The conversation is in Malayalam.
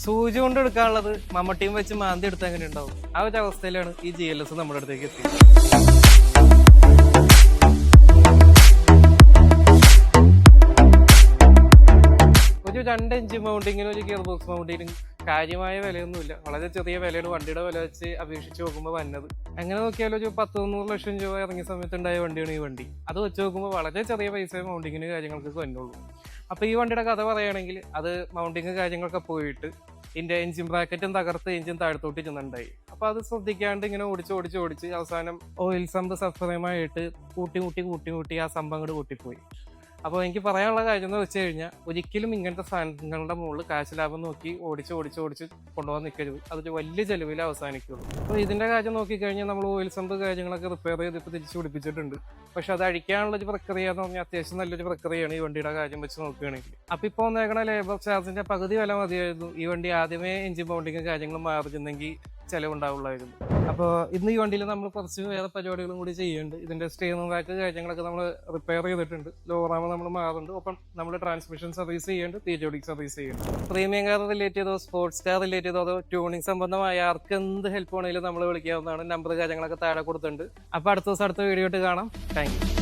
സൂചി കൊണ്ട് എടുക്കാനുള്ളത് മമ്മട്ടിയും വെച്ച് മാന്തി എടുത്ത് എങ്ങനെ ഉണ്ടാവും? ആ ഒരു അവസ്ഥയിലാണ് ഈ GLS നമ്മുടെ അടുത്തേക്ക് എത്തിയത്. ഒരു 2 ഇഞ്ച് മൗണ്ടിങ്ങിനും ഒരു ഗിയർ ബോക്സ് മൗണ്ടിനും കാര്യമായ വിലയൊന്നുമില്ല. വളരെ ചെറിയ വിലയാണ് വണ്ടിയുടെ വില വെച്ച് അപേക്ഷിച്ച് നോക്കുമ്പോൾ വന്നത്. അങ്ങനെ നോക്കിയാൽ ഒരു 10-90 ലക്ഷം രൂപ ഇറങ്ങിയ സമയത്ത് ഉണ്ടായ വണ്ടിയാണ് ഈ വണ്ടി. അത് വെച്ച് നോക്കുമ്പോൾ വളരെ ചെറിയ പൈസ മൗണ്ടിങ്ങിന് കാര്യങ്ങൾക്ക് വന്നുള്ളൂ. അപ്പോൾ ഈ വണ്ടിയുടെ കഥ പറയുകയാണെങ്കിൽ അത് മൗണ്ടിങ് കാര്യങ്ങളൊക്കെ പോയിട്ട് ഇതിൻ്റെ എഞ്ചിൻ ബ്രാക്കറ്റും തകർത്ത് എഞ്ചിൻ താഴത്തോട്ട് ചെന്നുണ്ടായി. അപ്പോൾ അത് ശ്രദ്ധിക്കാണ്ട് ഇങ്ങനെ ഓടിച്ച് അവസാനം ഓയിൽ സമ്പ് സഫലമായിട്ട് കൂട്ടി ആ സംഭവം അങ്ങോട്ട് കൂട്ടിപ്പോയി. അപ്പോൾ എനിക്ക് പറയാനുള്ള കാര്യം എന്ന് വെച്ച് കഴിഞ്ഞാൽ ഒരിക്കലും ഇങ്ങനത്തെ സാധനങ്ങളുടെ മുകളിൽ കാശ് ലാഭം നോക്കി ഓടിച്ച് കൊണ്ടുപോകാൻ നിൽക്കരുത്. അതൊരു വലിയ ചെലവിൽ അവസാനിക്കുള്ളൂ. അപ്പോൾ ഇതിൻ്റെ കാര്യം നോക്കിക്കഴിഞ്ഞാൽ നമ്മൾ ഓയിൽ സമ്പ് കാര്യങ്ങളൊക്കെ റിപ്പയർ ചെയ്ത് ഇപ്പോൾ തിരിച്ച് പിടിപ്പിച്ചിട്ടുണ്ട്. പക്ഷെ അത് അഴിക്കാനുള്ളൊരു പ്രക്രിയ എന്ന് പറഞ്ഞാൽ അത്യാവശ്യം നല്ലൊരു പ്രക്രിയയാണ് ഈ വണ്ടിയുടെ കാര്യം വെച്ച് നോക്കുകയാണെങ്കിൽ. അപ്പോൾ ഇപ്പോൾ വന്നേക്കണ ലേബർ ചാർജിൻ്റെ പകുതി വില മതിയായിരുന്നു ഈ വണ്ടി ആദ്യമേ എഞ്ചിൻ ബൗണ്ടിങ് കാര്യങ്ങളും മാറുന്നെങ്കിൽ ചിലവുണ്ടാവുള്ളായിരുന്നു. അപ്പോൾ ഇന്ന് ഈ വണ്ടിയിൽ നമ്മൾ കുറച്ച് വേറെ പരിപാടികളും കൂടി ചെയ്യുന്നുണ്ട്. ഇതിൻ്റെ സ്റ്റീറിംഗ് റാക്ക് കാര്യങ്ങളൊക്കെ നമ്മൾ റിപ്പയർ ചെയ്തിട്ടുണ്ട്. ലോറാമ നമ്മൾ മാറുന്നുണ്ട്. ഒപ്പം നമ്മൾ ട്രാൻസ്മിഷൻ സർവീസ് ചെയ്യുന്നുണ്ട്, പീരിയോഡിക് സർവീസ് ചെയ്യുന്നുണ്ട്. പ്രീമിയം കാർ റിലേറ്റ് ചെയ്തോ സ്പോർട്സ് കാർ റിലേറ്റ് ചെയ്തോ അതോ ട്യൂണിങ് സംബന്ധമായ ആർക്ക് എന്ത് ഹെൽപ്പ് വേണമെങ്കിലും നമ്മൾ വിളിക്കാവുന്നതാണ്. നമ്പർ കാര്യങ്ങളൊക്കെ താഴെ കൊടുത്തിട്ടുണ്ട്. അപ്പോൾ അടുത്ത ദിവസം അടുത്ത വീഡിയോ ആയിട്ട് കാണാം. Thank you.